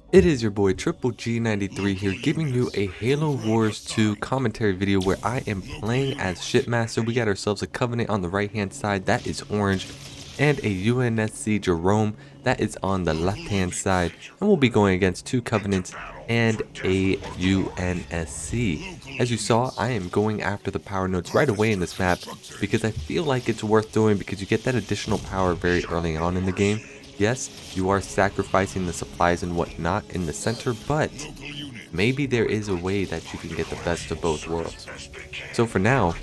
It is your boy Triple G93 here, giving you a Halo Wars 2 commentary video where I am playing as Shipmaster. We got ourselves a Covenant on the right hand side, that is orange, and a UNSC Jerome, that is on the left hand side. And we'll be going against two Covenants and a UNSC. As you saw, I am going after the power nodes right away in this map because I feel like it's worth doing because you get that additional power very early on in the game. Yes, you are sacrificing the supplies and whatnot in the center, but maybe there is a way that you can get the best of both worlds. So for now,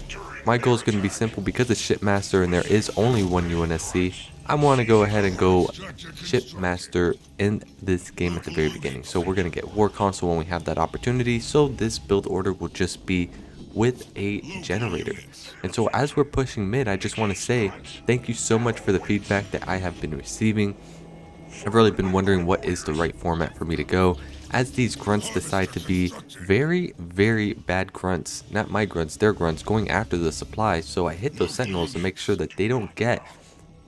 my goal is going to be simple because it's Shipmaster and there is only one UNSC. I want to go ahead and go Shipmaster in this game at the very beginning. So we're going to get War Console when we have that opportunity. So this build order will just be with a generator. And so as we're pushing mid, I just want to say thank you so much for the feedback that I have been receiving. I've really been wondering what is the right format for me to go, as these grunts decide to be very bad grunts. Not my grunts, their grunts, going after the supplies. So I hit those sentinels to make sure that they don't get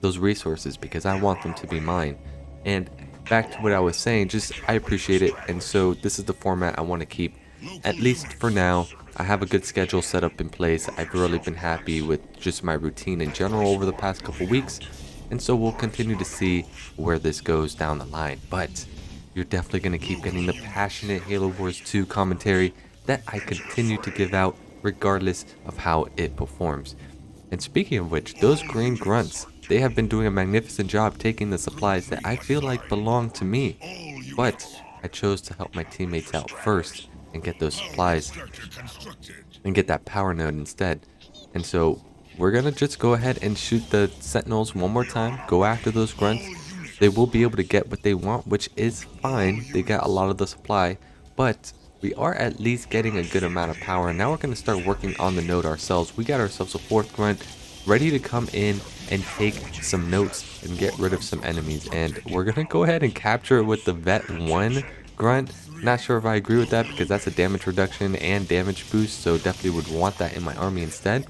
those resources because I want them to be mine. And back to what I was saying, just I appreciate it. And so this is the format I want to keep, at least for now. I have a good schedule set up in place. I've really been happy with just my routine in general over the past couple weeks. And so we'll continue to see where this goes down the line. But you're definitely going to keep getting the passionate Halo Wars 2 commentary that I continue to give out regardless of how it performs. And speaking of which, those green grunts, they have been doing a magnificent job taking the supplies that I feel like belong to me. But I chose to help my teammates out first and get those supplies and get that power node instead. And so we're gonna just go ahead and shoot the sentinels one more time, go after those grunts. They will be able to get what they want, which is fine. They got a lot of the supply, but we are at least getting a good amount of power. And now we're gonna start working on the node ourselves. We got ourselves a fourth grunt ready to come in and take some notes and get rid of some enemies. And we're gonna go ahead and capture it with the vet 1 grunt. Not sure if I agree with that because that's a damage reduction and damage boost, so definitely would want that in my army instead.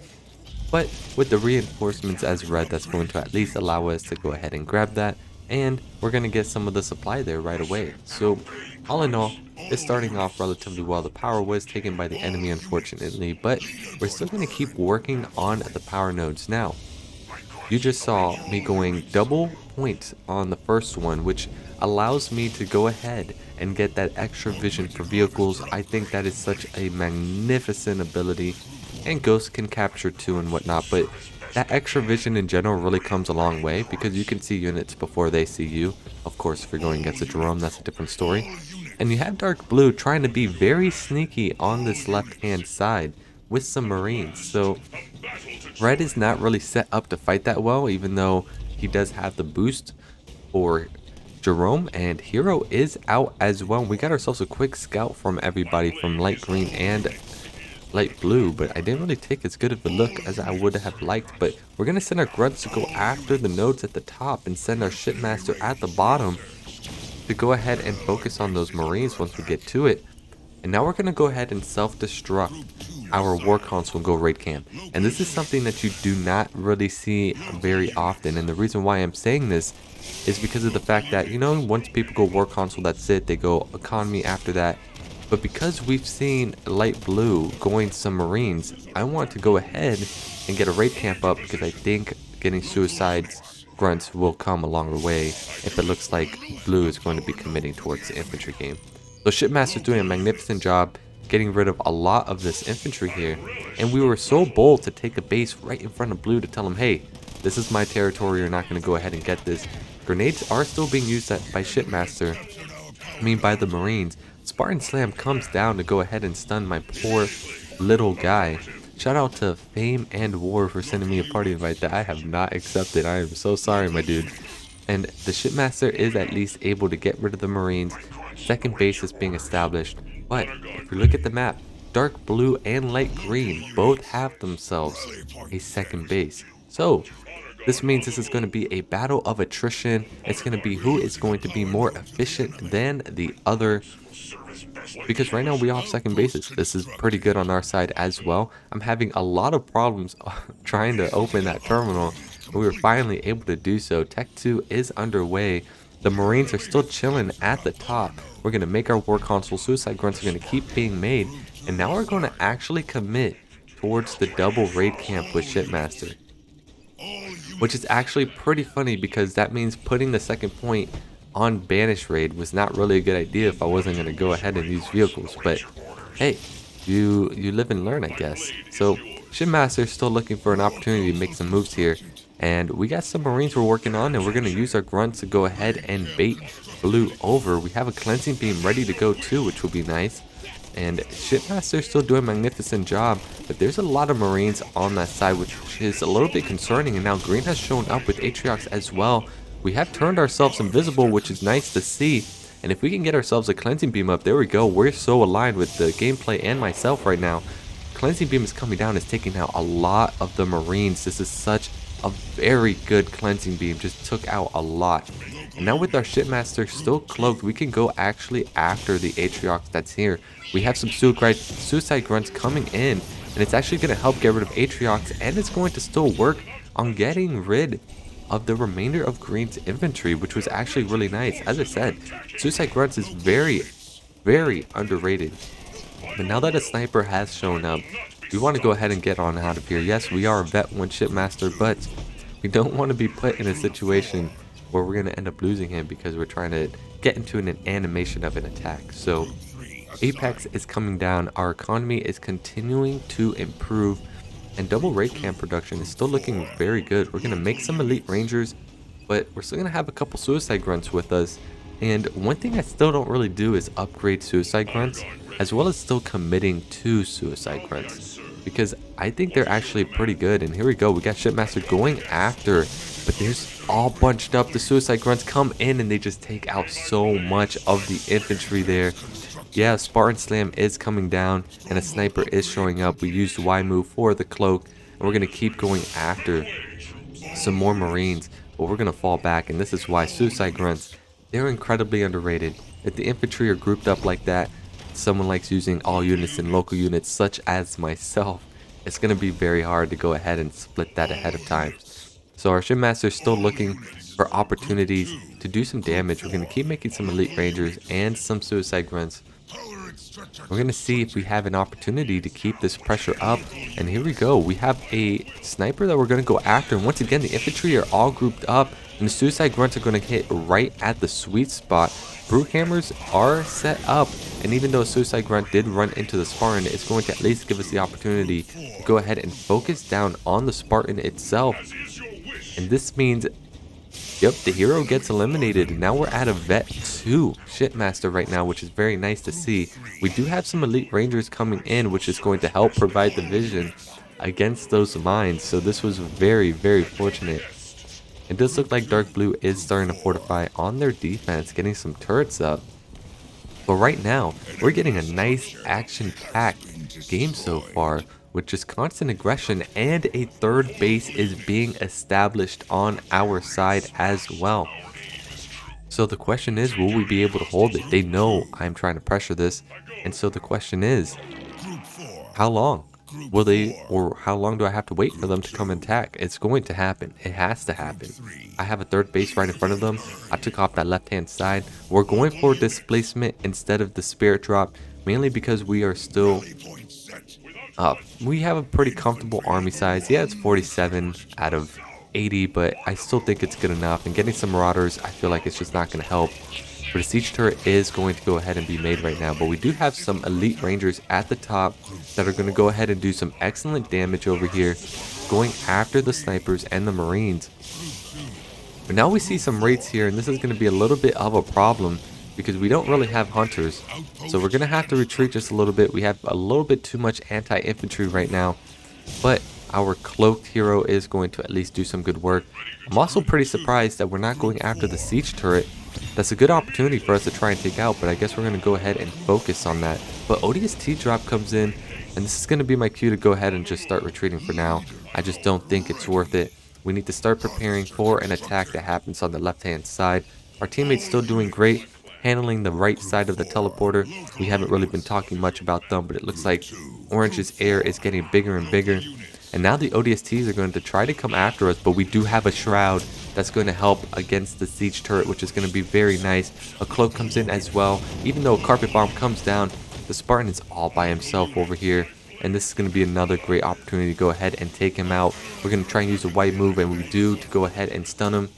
But with the reinforcements as red, that's going to at least allow us to go ahead and grab that, and we're going to get some of the supply there right away. So all in all, it's starting off relatively well. The power was taken by the enemy, unfortunately, but we're still going to keep working on the power nodes. Now, you just saw me going double point on the first one, which allows me to go ahead and get that extra vision for vehicles. I think that is such a magnificent ability, and Ghost can capture too and whatnot, but that extra vision in general really comes a long way because you can see units before they see you. Of course, if you're going against a Jerome, that's a different story. And you have Dark Blue trying to be very sneaky on this left hand side with some Marines. So Red is not really set up to fight that well, even though he does have the boost for Jerome, and Hero is out as well. We got ourselves a quick scout from everybody from light green and light blue, but I didn't really take as good of a look as I would have liked. But we're going to send our grunts to go after the nodes at the top and send our Shipmaster at the bottom to go ahead and focus on those Marines once we get to it. And now we're going to go ahead and self-destruct our war console and go raid camp. And this is something that you do not really see very often. And the reason why I'm saying this is because of the fact that, you know, once people go war console, that's it. They go economy after that. But because we've seen light blue going some Marines, I want to go ahead and get a raid camp up because I think getting suicides grunts will come a longer way if it looks like blue is going to be committing towards the infantry game. So Shipmaster's doing a magnificent job getting rid of a lot of this infantry here, and we were so bold to take a base right in front of blue to tell him, hey, this is my territory, you're not going to go ahead and get this. Grenades are still being used by Shipmaster, by the Marines. Spartan Slam comes down to go ahead and stun my poor little guy. Shout out to Fame and War for sending me a party invite that I have not accepted. I am so sorry, my dude. And the Shipmaster is at least able to get rid of the Marines. Second base is being established. But if we look at the map, dark blue and light green both have themselves a second base. So this means this is going to be a battle of attrition. It's going to be who is going to be more efficient than the other. Because right now we all have second bases. This is pretty good on our side as well. I'm having a lot of problems trying to open that terminal. We were finally able to do so. Tech 2 is underway. The Marines are still chilling at the top. We're going to make our war console. Suicide Grunts are going to keep being made. And now we're going to actually commit towards the double raid camp with Shipmaster. Which is actually pretty funny because that means putting the second point on Banish Raid was not really a good idea if I wasn't going to go ahead and use vehicles. But hey, you live and learn, I guess. So Shipmaster is still looking for an opportunity to make some moves here. And we got some Marines we're working on, and we're going to use our grunts to go ahead and bait blue over. We have a cleansing beam ready to go too, which will be nice. And Shipmaster's still doing a magnificent job, but there's a lot of Marines on that side, which is a little bit concerning. And now Green has shown up with Atriox as well. We have turned ourselves invisible, which is nice to see. And if we can get ourselves a cleansing beam up, there we go. We're so aligned with the gameplay and myself right now. Cleansing beam is coming down, it's taking out a lot of the Marines. This is such a very good cleansing beam, just took out a lot. And now with our Shipmaster still cloaked, we can go actually after the Atriox that's here. We have some suicide grunts coming in, and it's actually going to help get rid of Atriox, and it's going to still work on getting rid of the remainder of Green's infantry, which was actually really nice. As I said, suicide grunts is very, very underrated. But now that a sniper has shown up, we want to go ahead and get on out of here. Yes, we are a vet 1 Shipmaster, but we don't want to be put in a situation where we're going to end up losing him because we're trying to get into an animation of an attack. So Apex is coming down, our economy is continuing to improve, and double raid camp production is still looking very good. We're going to make some elite rangers, but we're still going to have a couple suicide grunts with us. And one thing I still don't really do is upgrade suicide grunts, as well as still committing to suicide grunts, because I think they're actually pretty good. And here we go, we got Shipmaster going after, but there's all bunched up. The suicide grunts come in and they just take out so much of the infantry there. Yeah, Spartan Slam is coming down and a sniper is showing up. We used Y move for the cloak, and we're going to keep going after some more Marines, but we're going to fall back. And this is why suicide grunts, they're incredibly underrated. If the infantry are grouped up like that, someone likes using all units and local units such as myself, it's going to be very hard to go ahead and split that ahead of time. So our Shipmaster is still looking for opportunities to do some damage. We're going to keep making some elite rangers and some suicide grunts. We're going to see if we have an opportunity to keep this pressure up. And here we go. We have a sniper that we're going to go after. And once again, the infantry are all grouped up, and the suicide grunts are going to hit right at the sweet spot. Brute hammers are set up, and even though suicide grunt did run into the Spartan, it's going to at least give us the opportunity to go ahead and focus down on the Spartan itself. And this means, yep, the hero gets eliminated. And now we're at a vet 2 Shipmaster right now, which is very nice to see. We do have some elite rangers coming in, which is going to help provide the vision against those mines. So this was very, very fortunate. It does look like Dark Blue is starting to fortify on their defense, getting some turrets up. But right now, we're getting a nice action-packed game so far, with just constant aggression, and a third base is being established on our side as well. So the question is, will we be able to hold it? They know I'm trying to pressure this, and so the question is, how long will they, or how long do I have to wait for them to come and attack? It's going to happen. It has to happen. I have a third base right in front of them. I took off that left-hand side. We're going for displacement instead of the spirit drop, mainly because we are still we have a pretty comfortable army size. Yeah, it's 47 out of 80, but I still think it's good enough. And getting some marauders, I feel like it's just not going to help. But a siege turret is going to go ahead and be made right now. But we do have some elite rangers at the top that are going to go ahead and do some excellent damage over here, going after the snipers and the Marines. But now we see some raids here, and this is going to be a little bit of a problem because we don't really have hunters. So we're going to have to retreat just a little bit. We have a little bit too much anti-infantry right now, but our cloaked hero is going to at least do some good work. I'm also pretty surprised that we're not going after the siege turret. That's a good opportunity for us to try and take out, but I guess we're going to go ahead and focus on that. But ODST drop comes in, and this is going to be my cue to go ahead and just start retreating for now. I just don't think it's worth it. We need to start preparing for an attack that happens on the left-hand side. Our teammates still doing great, handling the right side of the teleporter. We haven't really been talking much about them, but it looks like Orange's air is getting bigger and bigger. And now the ODSTs are going to try to come after us, but we do have a shroud that's going to help against the siege turret, which is going to be very nice. A cloak comes in as well. Even though a carpet bomb comes down, the Spartan is all by himself over here. And this is going to be another great opportunity to go ahead and take him out. We're going to try and use a white move, and we do, to go ahead and stun him.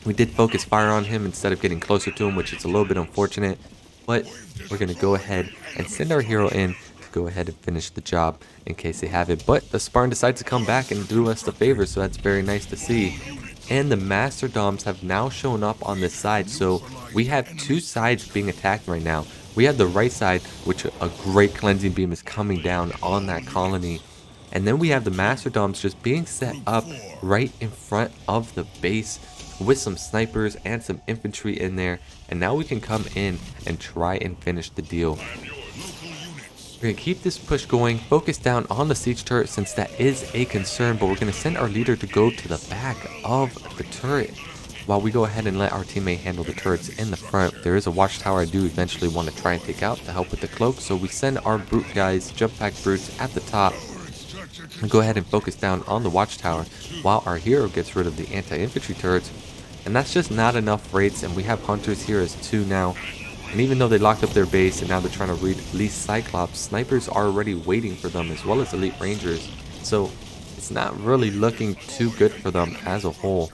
We did focus fire on him instead of getting closer to him, which is a little bit unfortunate. But we're going to go ahead and send our hero in to go ahead and finish the job in case they have it. But the Spartan decides to come back and do us the favor, so that's very nice to see. And the Master Doms have now shown up on this side, so we have two sides being attacked right now. We have the right side, which a great cleansing beam is coming down on that colony. And then we have the Master Doms just being set up right in front of the base with some snipers and some infantry in there. And now we can come in and try and finish the deal. We're going to keep this push going, focus down on the siege turret since that is a concern, but we're going to send our leader to go to the back of the turret while we go ahead and let our teammate handle the turrets in the front. There is a watchtower I do eventually want to try and take out to help with the cloak, so we send our brute guys, jump pack brutes, at the top and go ahead and focus down on the watchtower while our hero gets rid of the anti-infantry turrets. And that's just not enough rates, and we have hunters here as 2 now. And even though they locked up their base and now they're trying to release Cyclops, snipers are already waiting for them as well as elite rangers. So it's not really looking too good for them as a whole.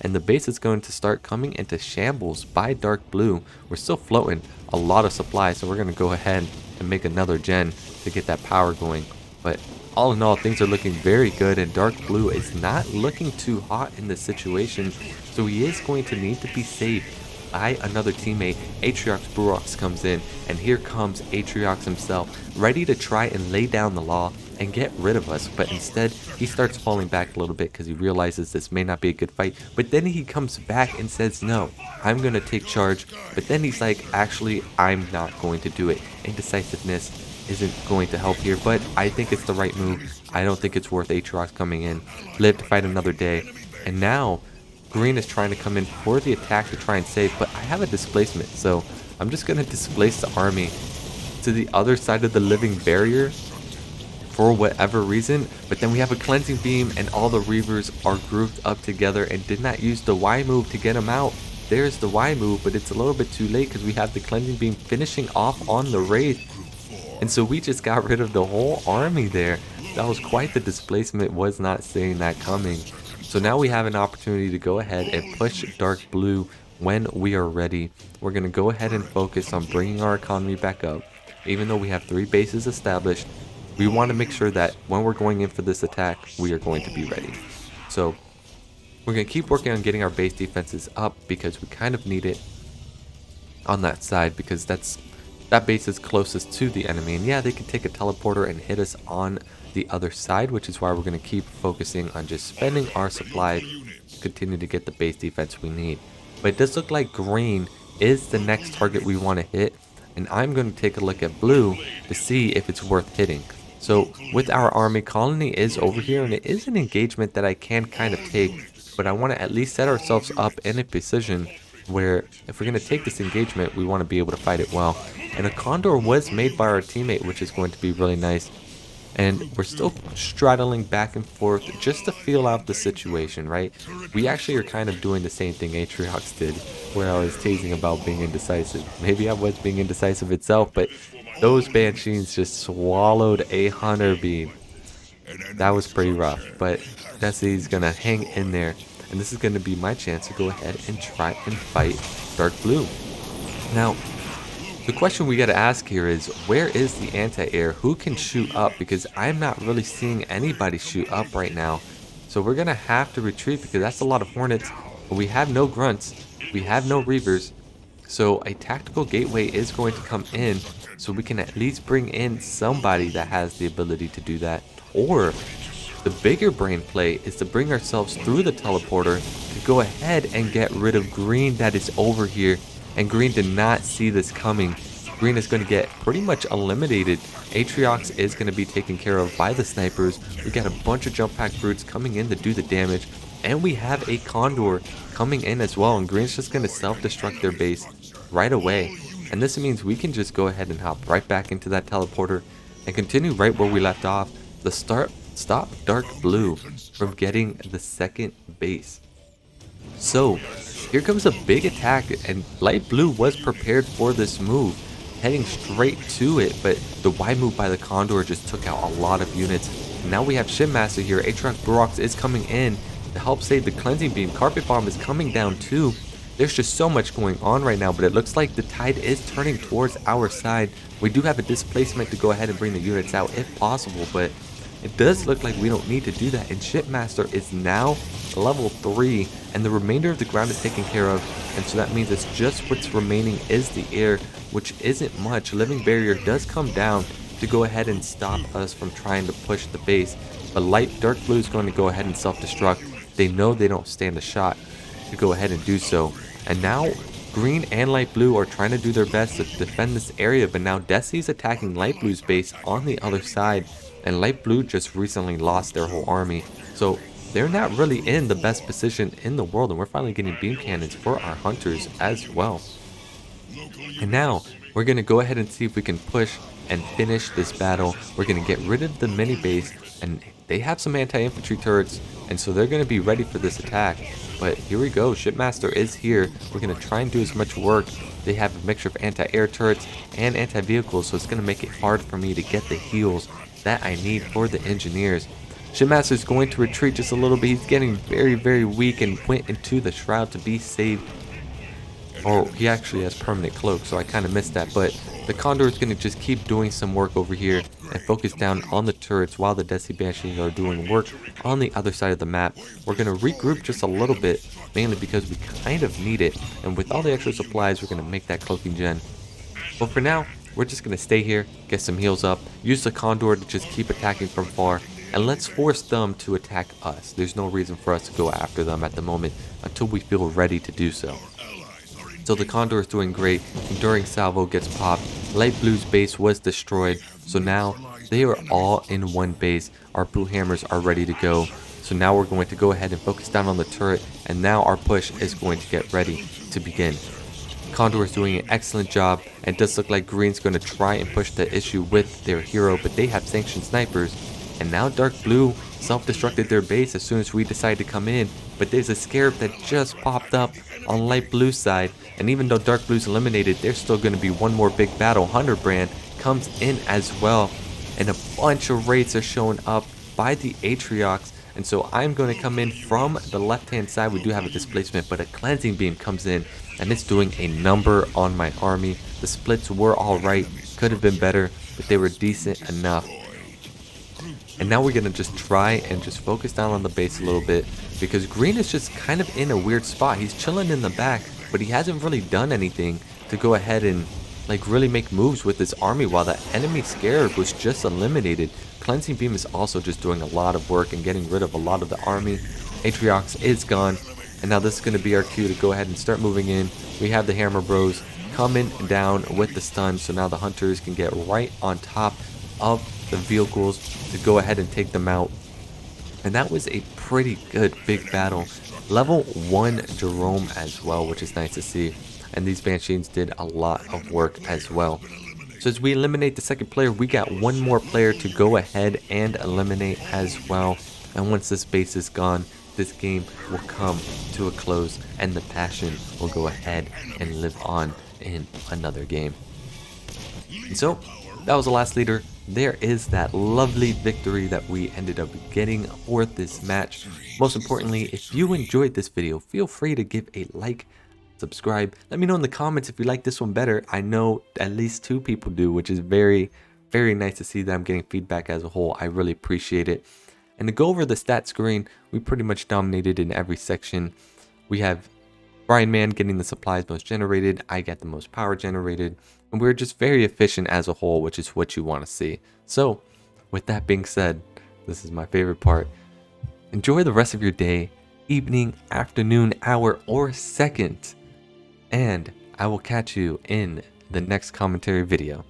And the base is going to start coming into shambles by Dark Blue. We're still floating a lot of supply, so we're going to go ahead and make another gen to get that power going. But all in all, things are looking very good, and Dark Blue is not looking too hot in this situation. So he is going to need to be saved by another teammate. Atriox Burox comes in, and here comes Atriox himself, ready to try and lay down the law and get rid of us. But instead, he starts falling back a little bit because he realizes this may not be a good fight. But then he comes back and says, no, I'm going to take charge. But then he's like, actually, I'm not going to do it. Indecisiveness isn't going to help here, but I think it's the right move. I don't think it's worth Atriox coming in. Live to fight another day. And now Green is trying to come in for the attack to try and save, but I have a displacement, so I'm just going to displace the army to the other side of the living barrier for whatever reason. But then we have a cleansing beam, and all the Reavers are grouped up together and did not use the Y move to get them out. There's the Y move, but it's a little bit too late because we have the cleansing beam finishing off on the Wraith. And so we just got rid of the whole army there. That was quite the displacement, was not seeing that coming. So now we have an opportunity to go ahead and push Dark Blue when we are ready. We're going to go ahead and focus on bringing our economy back up. Even though we have 3 bases established, we want to make sure that when we're going in for this attack, we are going to be ready. So we're going to keep working on getting our base defenses up because we kind of need it on that side, because that base is closest to the enemy. And yeah, they can take a teleporter and hit us on the other side, which is why we're going to keep focusing on just spending our supply to continue to get the base defense we need. But it does look like Green is the next target we want to hit, and I'm going to take a look at Blue to see if it's worth hitting. So with our army, colony is over here, and it is an engagement that I can kind of take, but I want to at least set ourselves up in a position where if we're going to take this engagement, we want to be able to fight it well. And a Condor was made by our teammate, which is going to be really nice. And we're still straddling back and forth just to feel out the situation, right? We actually are kind of doing the same thing Atriox did, where I was teasing about being indecisive. Maybe I was being indecisive itself, but those Banshees just swallowed a Hunter Beam. That was pretty rough, but Desi's going to hang in there. And this is going to be my chance to go ahead and try and fight Dark Blue. Now, the question we got to ask here is, where is the anti-air? Who can shoot up? Because I'm not really seeing anybody shoot up right now. So we're going to have to retreat because that's a lot of Hornets. But we have no Grunts. We have no Reavers. So a tactical gateway is going to come in, so we can at least bring in somebody that has the ability to do that. Or the bigger brain play is to bring ourselves through the teleporter to go ahead and get rid of Green that is over here. And Green did not see this coming. Green is going to get pretty much eliminated. Atriox is going to be taken care of by the snipers. We got a bunch of jump pack brutes coming in to do the damage. And we have a Condor coming in as well. And Green's just going to self-destruct their base right away. And this means we can just go ahead and hop right back into that teleporter and continue right where we left off. The start stop Dark Blue from getting the second base. So here comes a big attack, and Light Blue was prepared for this move, heading straight to it, but the wide move by the Condor just took out a lot of units. And now we have Shipmaster here. Aatrox Barox is coming in to help save the Cleansing Beam. Carpet Bomb is coming down too. There's just so much going on right now, but it looks like the tide is turning towards our side. We do have a displacement to go ahead and bring the units out if possible, but it does look like we don't need to do that. And Shipmaster is now level 3, and the remainder of the ground is taken care of. And so that means it's just what's remaining is the air, which isn't much. Living Barrier does come down to go ahead and stop us from trying to push the base. But Dark Blue is going to go ahead and self-destruct. They know they don't stand a shot to go ahead and do so. And now Green and Light Blue are trying to do their best to defend this area, but now Desi's attacking Light Blue's base on the other side, and Light Blue just recently lost their whole army. So they're not really in the best position in the world, and we're finally getting beam cannons for our hunters as well. And now we're going to go ahead and see if we can push and finish this battle. We're going to get rid of the mini base, and they have some anti-infantry turrets, and so they're going to be ready for this attack. But here we go, Shipmaster is here. We're going to try and do as much work. They have a mixture of anti-air turrets and anti-vehicles, so it's going to make it hard for me to get the heals that I need for the engineers. Shipmaster is going to retreat just a little bit. He's getting very, very weak and went into the shroud to be saved. Or he actually has permanent cloak, so I kind of missed that. But the Condor is going to just keep doing some work over here and focus down on the turrets while the Desi Banshees are doing work on the other side of the map. We're going to regroup just a little bit, mainly because we kind of need it. And with all the extra supplies, we're going to make that cloaking gen. But for now, we're just going to stay here, get some heals up, use the Condor to just keep attacking from far, and let's force them to attack us. There's no reason for us to go after them at the moment until we feel ready to do so. So the Condor is doing great. Enduring Salvo gets popped. Light Blue's base was destroyed. So now they are all in one base. Our Blue Hammers are ready to go. So now we're going to go ahead and focus down on the turret. And now our push is going to get ready to begin. Condor is doing an excellent job. And it does look like Green's going to try and push the issue with their hero. But they have sanctioned snipers. And now Dark Blue self-destructed their base as soon as we decide to come in. But there's a Scarab that just popped up on Light Blue's side. And even though Dark Blue's eliminated, there's still going to be one more big battle. Hunter Brand comes in as well. And a bunch of wraiths are showing up by the Aatrox. And so I'm going to come in from the left-hand side. We do have a displacement, but a Cleansing Beam comes in. And it's doing a number on my army. The splits were alright. Could have been better, but they were decent enough. And now we're going to just try and just focus down on the base a little bit, because Green is just kind of in a weird spot. He's chilling in the back, but he hasn't really done anything to go ahead and like really make moves with his army while the enemy Scarab was just eliminated. Cleansing Beam is also just doing a lot of work and getting rid of a lot of the army. Aatrox is gone, and now this is going to be our cue to go ahead and start moving in. We have the Hammer Bros coming down with the stun, so now the Hunters can get right on top of the vehicles to go ahead and take them out. And that was a pretty good big battle. Level 1 Jerome as well, which is nice to see. And these Banshees did a lot of work as well. So as we eliminate the second player, we got one more player to go ahead and eliminate as well. And once this base is gone, this game will come to a close and the passion will go ahead and live on in another game. And so that was the last leader. There is that lovely victory that we ended up getting for this match. Most importantly, if you enjoyed this video, feel free to give a like, subscribe. Let me know in the comments if you like this one better. I know at least 2 people do, which is very, very nice to see that I'm getting feedback as a whole. I really appreciate it. And to go over the stat screen, we pretty much dominated in every section. We have Brian Man getting the supplies most generated. I get the most power generated. And we're just very efficient as a whole, which is what you want to see. So, with that being said, this is my favorite part. Enjoy the rest of your day, evening, afternoon, hour, or second. And I will catch you in the next commentary video.